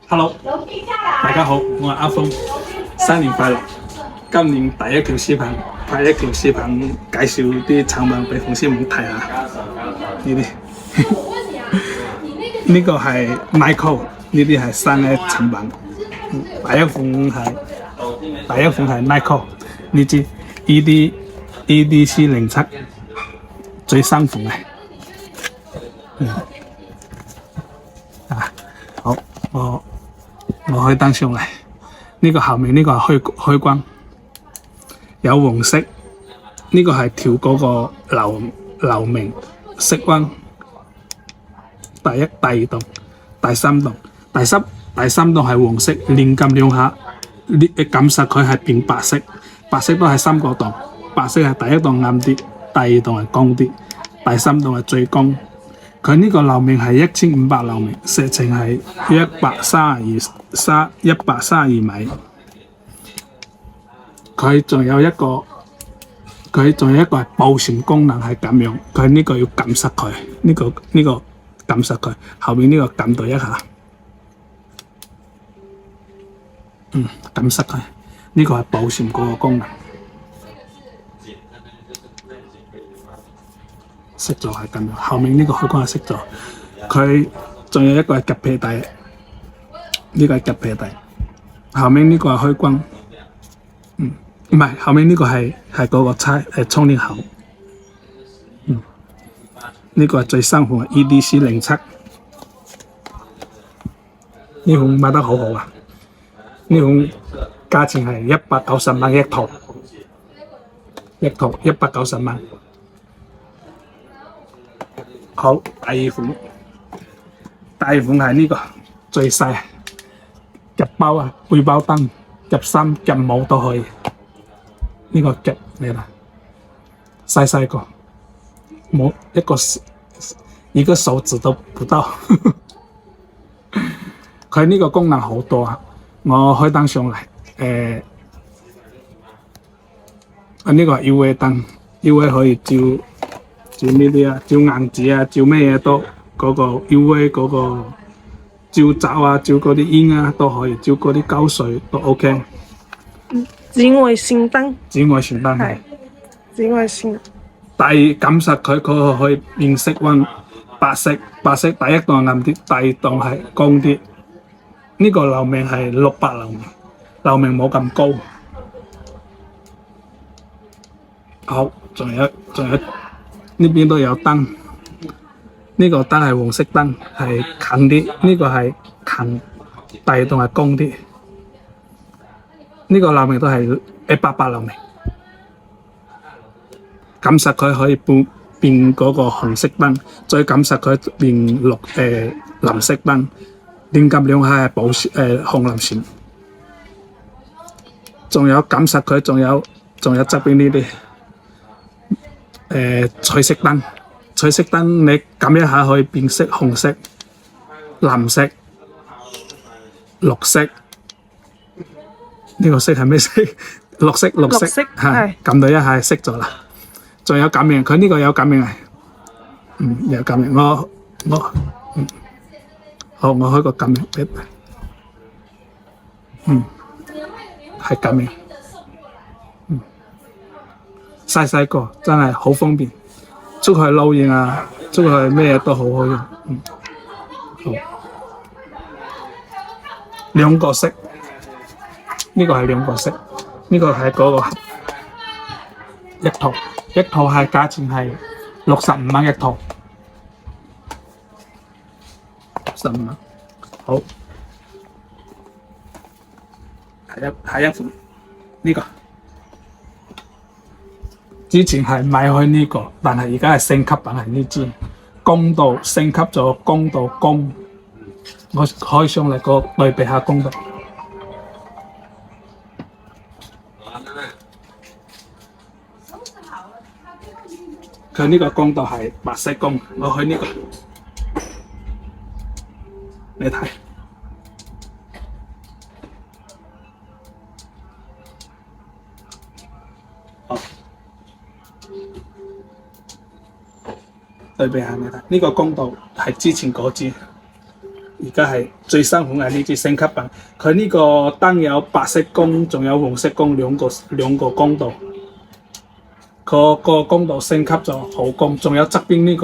Hello，大家好，我係阿峰，新年快樂！今年第一條視頻，介紹啲產品俾粉絲們睇下。呢啲呢個係 Nike，呢啲係新嘅產品。第一款係 Nike，呢支 EDC07最新款嘅。好，我開燈上嚟，呢個後面呢個係開關，有黃色，呢個係調嗰個流明色溫，第一、第二檔、第三檔，第三檔係黃色，連撳兩下，你感受佢係變白色，白色都係三個檔，白色係第一檔暗啲，第二檔係光啲，第三檔係最光。佢呢個流明係1500流明，射程係132米。佢仲有一個係保鮮功能係咁樣，佢呢個要撳實佢，呢個撳實佢，後面呢個撳到一下，撳實佢，呢個係保鮮嗰個功能。熄咗係咁樣，後面呢個開關係熄咗，佢仲有一個係夾皮帶，呢個係夾皮帶，後面呢個係開關，唔係，後面呢個係嗰個充電口，呢個係最新款嘅 EDC07，呢款賣得好好啊，呢款價錢係190蚊一套190蚊。好，第二款係呢個最細，夾包啊，背包燈、夾衫、夾帽都可以。呢個夾你啦，細個，冇一個手指都不到。佢呢個功能好多啊，我開燈上嚟，呢個係 UV 燈 ，UV 可以照呢啲啊，照硬紙啊，照咩嘢都嗰個 UV 嗰個照雜啊，照嗰啲煙啊都可以，照嗰啲膠水都 OK。紫外線燈係紫外線。感實佢可以變色溫，白色第一檔暗啲，第二檔係光啲。呢個流明係600流明，流明冇咁高。好，仲有。呢邊都有燈，呢個燈係黃色燈，係近啲，呢個係近，第二檔係光啲。呢個流明都係180流明，感實佢可以變嗰個紅色燈，再感實佢變藍色燈，連撳兩下係紅藍線。仲有感實佢，仲有側邊呢啲。彩色燈你撳一下可以變色，紅色、藍色、綠色。呢個色係咩色？綠色，係撳到一下熄咗啦。仲有感應，佢呢個有感應啊。有感應。好，我開個感應俾你。係感應。細個真係好方便，出去露營啊，出去咩都好好用。好，兩個色，呢個係兩個色，呢個係嗰個盒，一套係價錢係65蚊一套，65蚊。好，下一款呢個。之前係買開呢個，但係而家係升級版，係呢支光度升級咗，光度光，我開上嚟個對比下光度。佢呢個光度係白色光，我開呢個，你睇。對比下你睇，呢個光度係之前嗰支，而而家係最新款嘅呢支升級版。佢呢個燈有白色光，仲有黃色光兩個光度。個光度升級咗好光，仲有側邊呢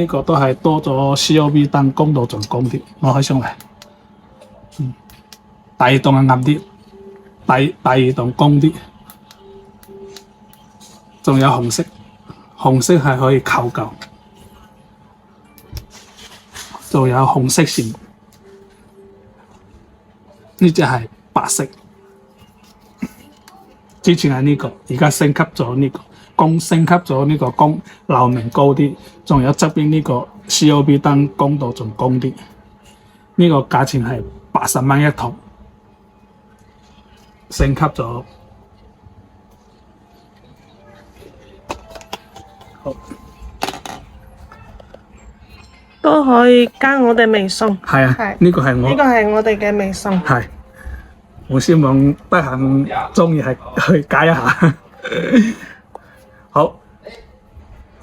個都係多咗 COB 燈，光度仲光啲。攞開上嚟，第二檔係暗啲，第二檔光啲，仲有紅色，紅色係可以扣舊，仲有紅色線。呢隻係白色。之前係呢個，而家升級咗呢個光，升級咗呢個光流明高啲，仲有側邊呢個 COB 燈光度仲光啲。呢個價錢係80蚊一套，升級咗。好，都可以加我哋微信。係啊，係呢個係我呢個係我哋嘅微信。係。我希望得閒鍾意係去解一下。好，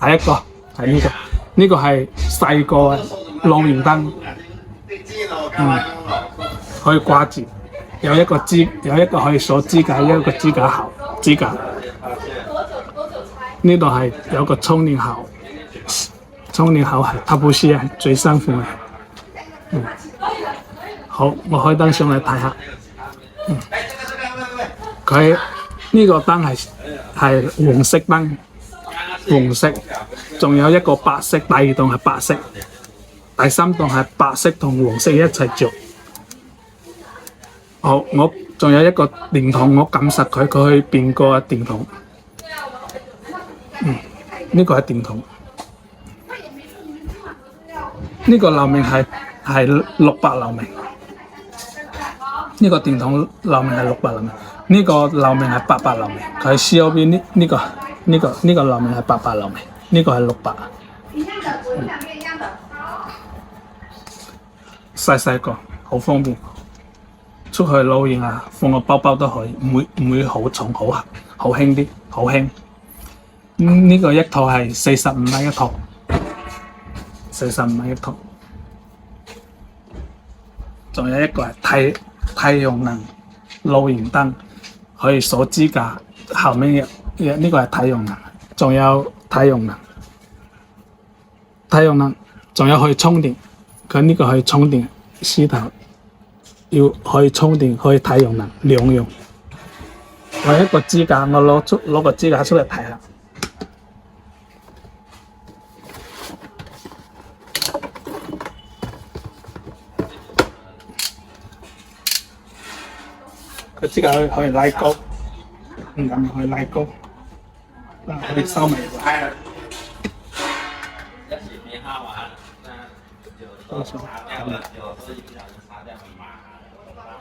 下一個係呢個，呢個係細個嘅露營燈，可以掛住，有一個可以鎖支架，一個支架。呢度係有個充電口，係塔布斯係最新款嘅。好，我開燈上嚟睇下。佢呢個燈係黃色燈，黃色，仲有一個白色，第二檔係白色，第三檔係白色同黃色一齊着。好，我仲有一個電筒，我撳實佢可以變個電筒。呢個係電筒。呢個流明係600流明。呢個電筒流明係600流明，呢個流明係800流明。佢係 COB 呢個流明係800流明，呢個係600。細個好方便，出去露營啊，放個包包都可以，唔會好重好輕啲，好輕。呢個一套係45蚊一套，45蚊一套。仲有一個係太陽能露營燈，可以鎖支架，後面呢個係太陽能，仲有太陽能，仲有可以充電，佢呢個可以充電，獅頭要可以充電，可以太陽能兩用。我一個支架，我攞個支架出嚟睇下。個支架可以拉高，咁可以拉高，可以收埋。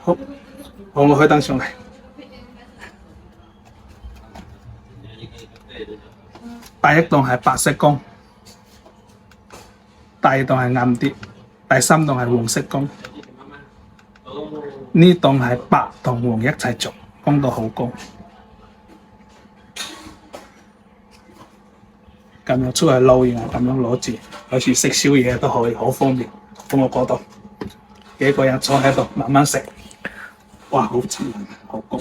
好，我開燈上嚟。第一檔係白色光，第二檔係暗啲，第三檔係黃色光。呢檔係白同黃一齊做，光度好高。咁樣出去露營啊，咁樣攞住，有時食宵夜都可以，好方便。放我嗰度，幾個人坐喺度慢慢食，哇，好沉，好高。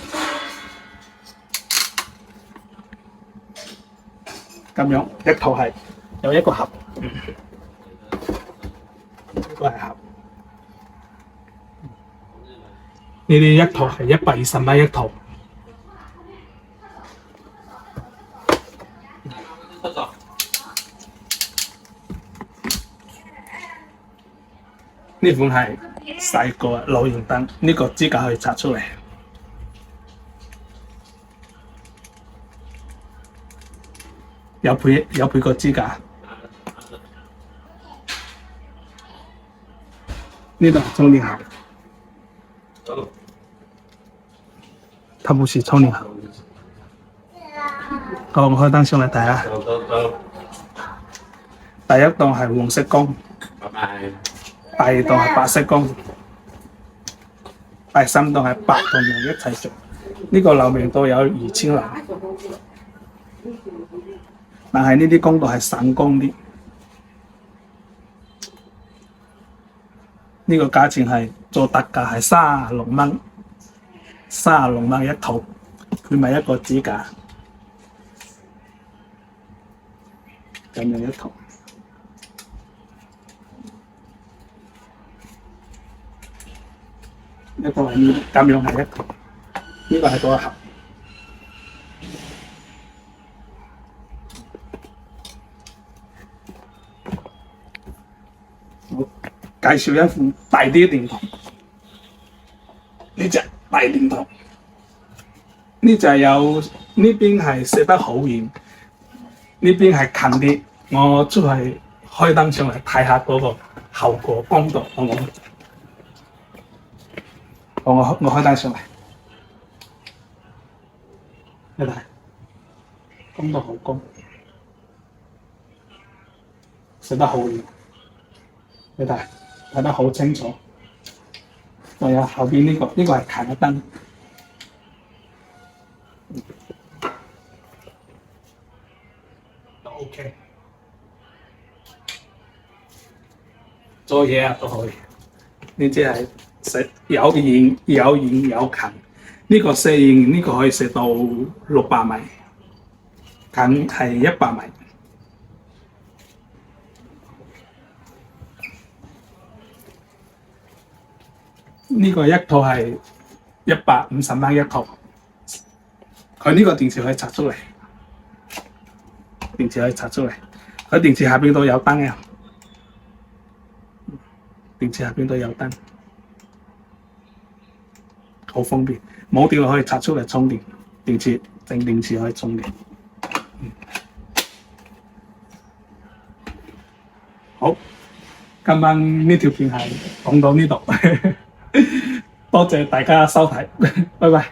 咁樣一套係有一個盒，呢個係盒。呢啲一套係120蚊一套。呢款係細個露營燈，呢個支架可以拆出嚟。有配個支架。呢度係充電口。它不是充電口。好，我開燈上嚟睇下。第一檔係黃色光，第二檔係白色光，第三檔係白同黃一齊做。呢個流明度有2000流，但係呢啲光度係散光啲。呢個價錢係做特價係36蚊，36蚊一套，佢咪一個支架，咁樣一套。一個係呢，咁樣係一套，呢個係嗰個盒。我介紹一副大啲嘅電筒，呢隻大電筒，呢隻有呢邊係射得好遠，呢邊係近啲。我出去開燈上嚟睇下嗰個效果光度，好唔好？我開燈上嚟，你睇，光度好高，射得好遠，你睇得好清楚。仲有後邊呢個係近嘅燈，都 OK。做嘢啊都可以，呢隻係射有遠有近，呢個射遠呢個可以射到600米，近係100米。呢個一套係150蚊一套，佢呢個電池可以拆出嚟，佢電池下邊都有燈嘅。電池下邊都有燈，好方便。冇電可以拆出嚟充電，整電池可以充電。好，今晚呢條片係講到呢度，多謝大家收睇，拜拜。